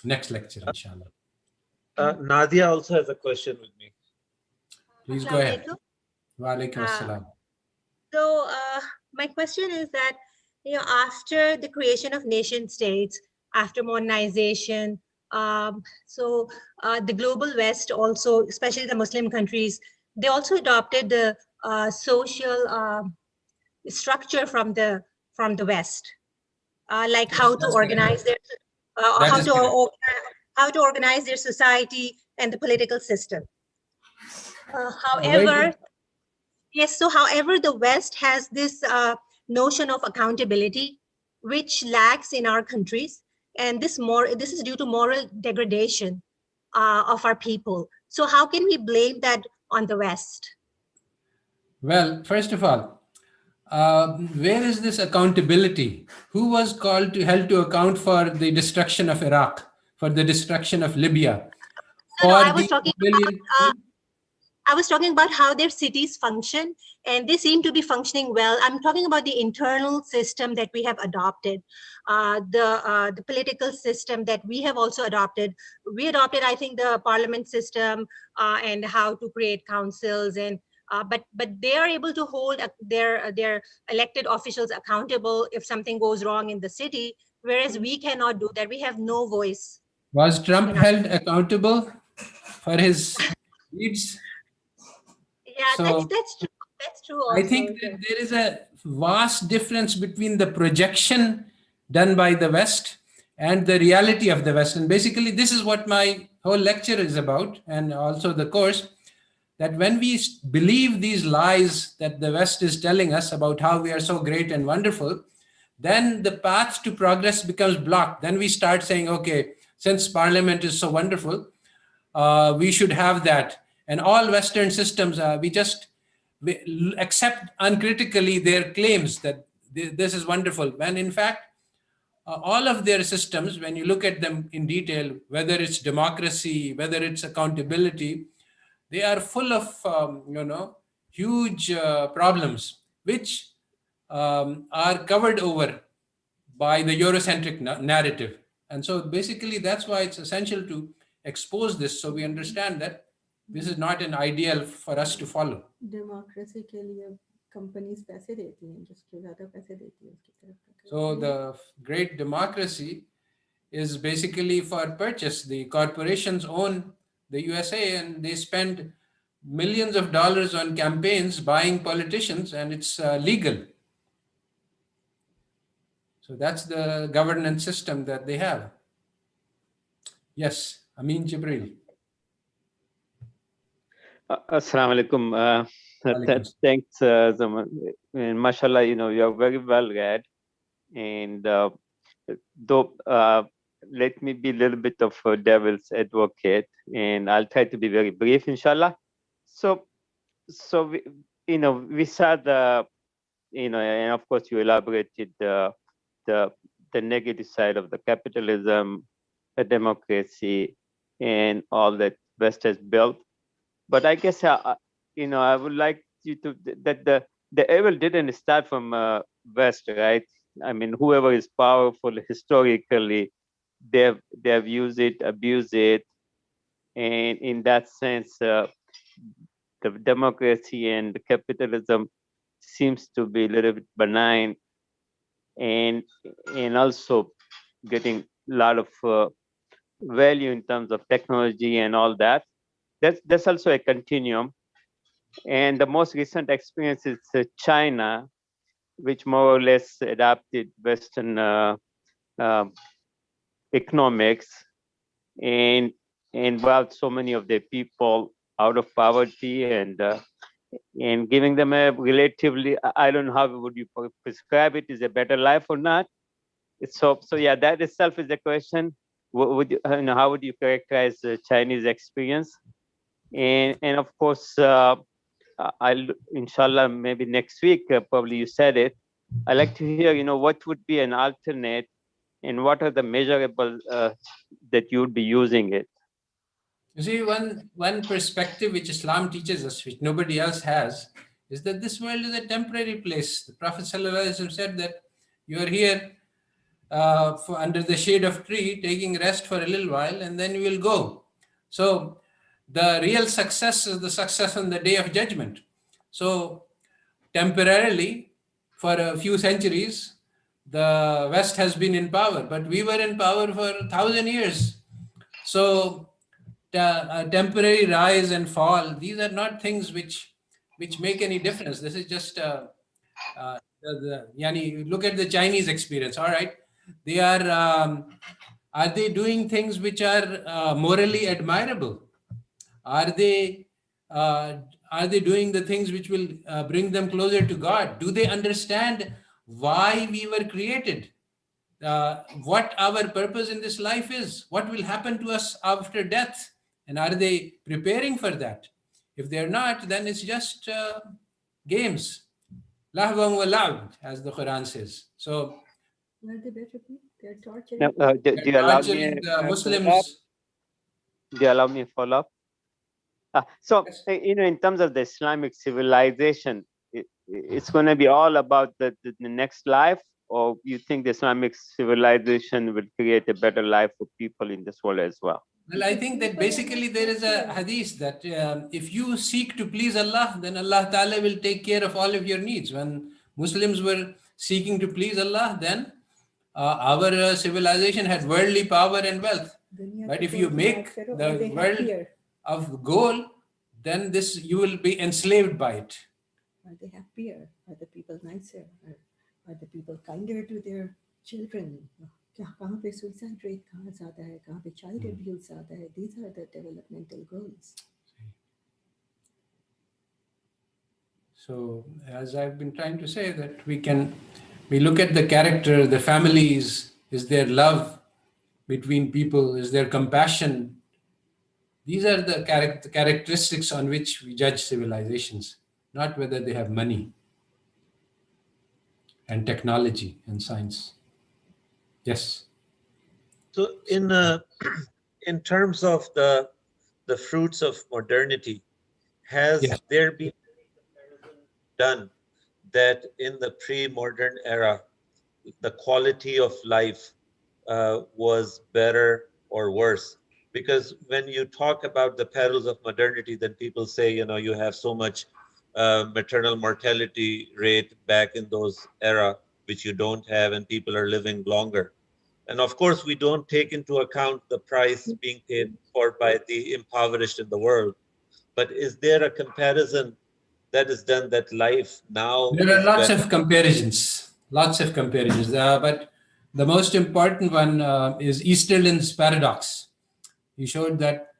next lecture, inshallah. Nadia also has a question with me. Please go Assalamu ahead. alaikum. Wa alaikum assalam. So my question is that, after the creation of nation states, after modernization, the global West also, especially the Muslim countries, they also adopted the social structure from the West, like Yes, how to that's correct. organize their That is correct. how to organize their society and the political system. Very However, good. yes, so however, the West has this notion of accountability, which lacks in our countries, and this is due to moral degradation of our people. So how can we blame that on the West? Well, first of all, where is this accountability? Who was held to account for the destruction of Iraq, for the destruction of Libya, No, for the million? I was talking about how their cities function, and they seem to be functioning well. I'm talking about the internal system that we have adopted, the political system that we have also adopted. We adopted, I think, the parliament system and how to create councils, and but they are able to hold their elected officials accountable if something goes wrong in the city, whereas we cannot do that. We have no voice. Was Trump In our, held accountable for his deeds? yeah, So that's true. That's true I also. think that there is a vast difference between the projection done by the West and the reality of the West. And basically, this is what my whole lecture is about, and also the course, that when we believe these lies that the West is telling us about how we are so great and wonderful, then the path to progress becomes blocked. Then we start saying, okay, since parliament is so wonderful, we should have that. And all Western systems, we accept uncritically their claims that this is wonderful. When in fact, all of their systems, when you look at them in detail, whether it's democracy, whether it's accountability, they are full of, huge problems, which are covered over by the Eurocentric narrative. And so basically, that's why it's essential to expose this so we understand that this is not an ideal for us to follow. Democracy के लिए companies पैसे देती हैं जिसके ज़्यादा पैसे देती है उसकी तरफ So the great democracy is basically for purchase. The corporations own the USA and they spend millions of dollars on campaigns buying politicians, and it's legal. So that's the governance system that they have. Yes, Amin Jibril. Assalamu alaikum. Alaikum. Thanks, Zaman. And mashallah, you are very well read. And though, let me be a little bit of a devil's advocate, and I'll try to be very brief, inshallah. So we saw and of course you elaborated the negative side of the capitalism, the democracy, and all that West has built. But I guess I would like you to that the evil didn't start from West, right? I mean, whoever is powerful historically, they've used it, abused it, and in that sense, the democracy and the capitalism seems to be a little bit benign, and also getting a lot of value in terms of technology and all that. That's also a continuum. And the most recent experience is China, which more or less adapted Western economics and brought so many of their people out of poverty and giving them a relatively, I don't know how would you prescribe it, is a better life or not. So yeah, that itself is a question. Would you, how would you characterize the Chinese experience? And of course, I'll inshallah maybe next week, probably you said it. I'd like to hear, what would be an alternate and what are the measurables that you would be using it? You see, one perspective which Islam teaches us, which nobody else has, is that this world is a temporary place. The Prophet ﷺ said that you are here under the shade of tree, taking rest for a little while, and then you will go. So the real success is the success on the day of judgment. So temporarily, for a few centuries, the West has been in power, but we were in power for 1,000 years. So temporary rise and fall, these are not things which make any difference. This is just yani, look at the Chinese experience. All right, they are they doing things which are morally admirable? Are they uh, are they doing the things which will bring them closer to God? Do they understand why we were created? What our purpose in this life is? What will happen to us after death? And are they preparing for that? If they're not, then it's just games. Lahwan wa la'b, as the Quran says. So Were they better people? They're torturing Now, people. do they're you allow me torturing the a follow-up? Muslims. Do you allow me a follow-up? So, Yes. in terms of the Islamic civilization, it's going to be all about the next life, or you think the Islamic civilization will create a better life for people in this world as well? Well, I think that basically there is a hadith that if you seek to please Allah, then Allah Ta'ala will take care of all of your needs. When Muslims were seeking to please Allah, then our civilization had worldly power and wealth. But if you make the world of goal, then this you will be enslaved by it. Are they happier? Are the people nicer? Are the people kinder to their children? कहाँ पे suicide rate कहाँ ज़्यादा है? कहाँ पे child abuse ज़्यादा है? These are the developmental goals. So, as I've been trying to say, that we look at the character, the families, is there love between people, is there compassion? These are the characteristics on which we judge civilizations, not whether they have money and technology and science. Yes. So in terms of the fruits of modernity, has Yes. there been done that in the pre-modern era, the quality of life was better or worse? Because when you talk about the perils of modernity, then people say, you have so much maternal mortality rate back in those era, which you don't have, and people are living longer. And of course, we don't take into account the price being paid for by the impoverished in the world. But is there a comparison that is done that life now There are is lots better? of comparisons, but the most important one is Easterlin's paradox. He showed that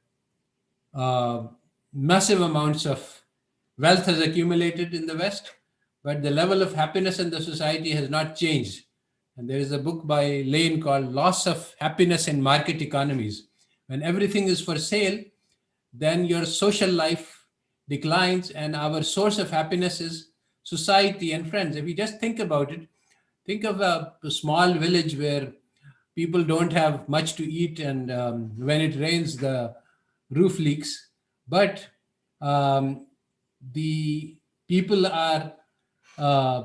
massive amounts of wealth has accumulated in the West, but the level of happiness in the society has not changed. And there is a book by Lane called Loss of Happiness in Market Economies. When everything is for sale, then your social life declines, and our source of happiness is society and friends. If you just think about it, think of a small village where people don't have much to eat, and when it rains, the roof leaks. But the people are uh,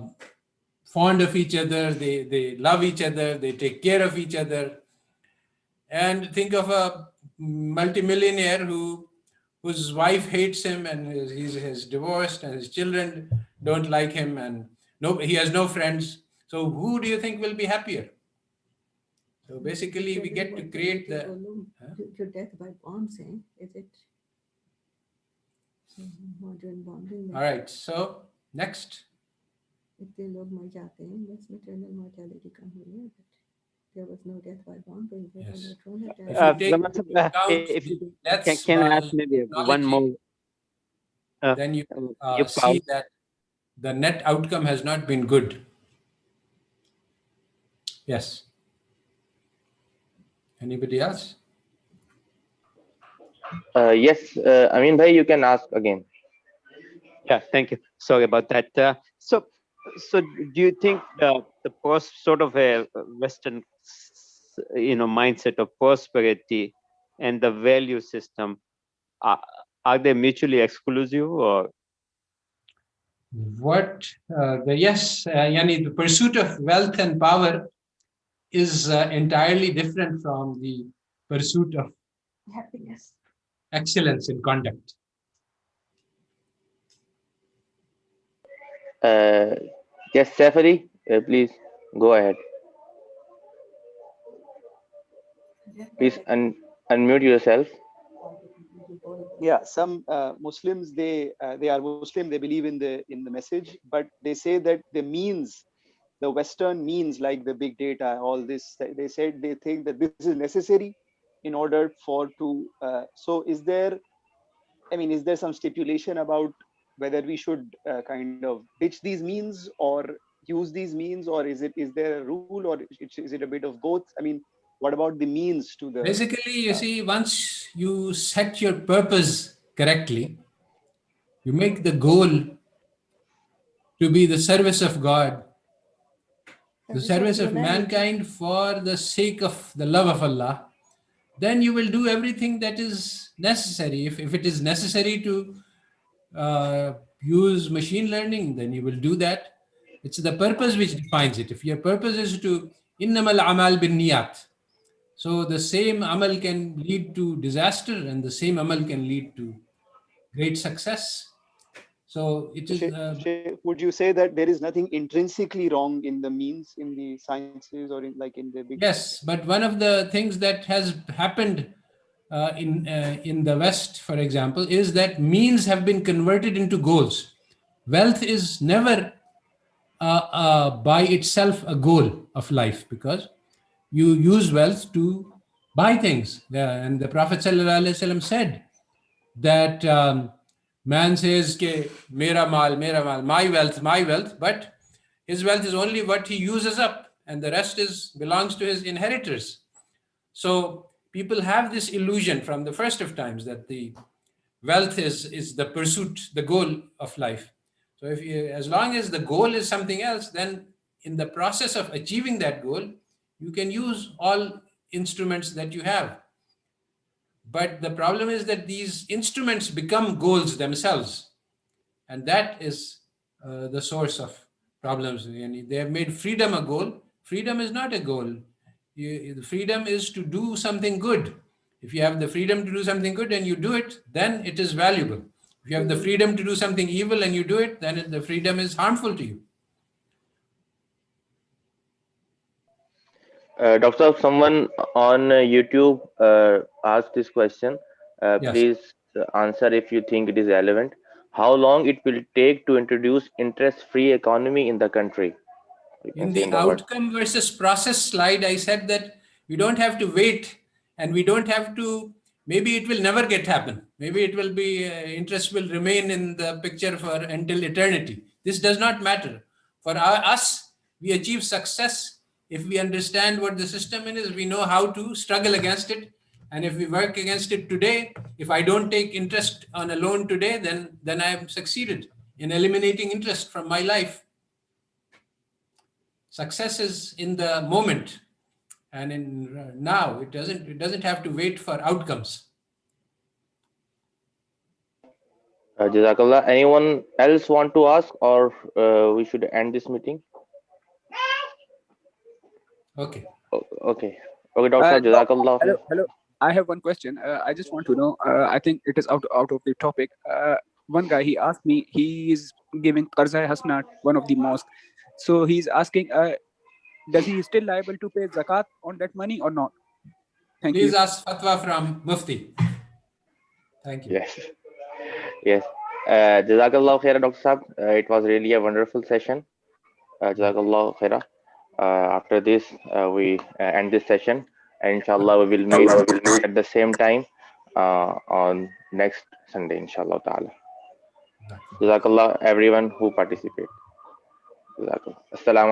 fond of each other, they love each other, they take care of each other. And think of a multimillionaire whose wife hates him, and he's divorced, and his children don't like him, and he has no friends. So who do you think will be happier? So basically, we get to create the Your death by bombs, is it? Modern bombing. all right. So next. इतने लोग मर जाते हैं, बस maternal mortality कम हुई है, but there was no death by bombing. There Yes. was no drone attack. If you take Zaman into sir, account if the you deaths can by ask maybe one technology, more. then you You see that the net outcome has not been good. Yes. Anybody else? Yes, Amin bhai, you can ask again. Yeah, thank you. Sorry about that. So do you think the sort of a Western, mindset of prosperity and the value system, are they mutually exclusive, or? Yes, Yani, the pursuit of wealth and power is entirely different from the pursuit of Happiness. excellence in conduct. Yes, Safari, please go ahead. Please unmute yourself. Yeah, some Muslims, they are Muslim, they believe in the message, but they say that the means, the Western means, like the big data, all this, they said they think that this is necessary in order for to. So, is there some stipulation about whether we should kind of ditch these means or use these means, or is there a rule, or is it a bit of both? What about the means to the? Basically, you see, once you set your purpose correctly, you make the goal to be the service of God, the service of mankind for the sake of the love of Allah, then you will do everything that is necessary. If it is necessary to use machine learning, then you will do that. It's the purpose which defines it. If your purpose is to innamal amal bin niyat, so the same amal can lead to disaster and the same amal can lead to great success. So it is Would you say that there is nothing intrinsically wrong in the means, in the sciences, or in the big? yes, but one of the things that has happened in the West, for example, is that means have been converted into goals. Wealth is never by itself a goal of life, because you use wealth to buy things. And the Prophet ﷺ said that man says, Ke, mera mal, my wealth, but his wealth is only what he uses up, and the rest belongs to his inheritors. So people have this illusion from the first of times that the wealth is the pursuit, the goal of life. So as long as the goal is something else, then in the process of achieving that goal, you can use all instruments that you have. But the problem is that these instruments become goals themselves. And that is the source of problems. And they have made freedom a goal. Freedom is not a goal. The freedom is to do something good. If you have the freedom to do something good and you do it, then it is valuable. If you have the freedom to do something evil and you do it, then the freedom is harmful to you. Doctor, someone on YouTube asked this question. Yes. Please answer if you think it is relevant. How long it will take to introduce interest-free economy in the country? You can In say the in the word. outcome versus process slide, I said that we don't have to wait, and we don't have to, maybe it will never get happen. Maybe it will be, interest will remain in the picture for until eternity. This does not matter. For us, we achieve success if we understand what the system is, we know how to struggle against it. And if we work against it today, if I don't take interest on a loan today, then I have succeeded in eliminating interest from my life. Success is in the moment, and in now. It doesn't have to wait for outcomes. Jazakallah. Anyone else want to ask, or we should end this meeting? Okay. Okay, Doctor Sahab, Jazakallah. Hello. I have one question. I just want to know. I think it is out of the topic. One guy, he asked me. He is giving Qarza Hasna, one of the mosque. So he's asking, does he still liable to pay zakat on that money or not? Thank Please you. ask fatwa from Mufti. Thank you. Yes. Yes. Jazakallah khaira, Dr. Sahab. It was really a wonderful session. Jazakallah khaira. After this, we end this session. And inshallah, we will meet at the same time on next Sunday, inshallah ta'ala. Jazakallah, everyone who participated. Jazakallah. Assalamu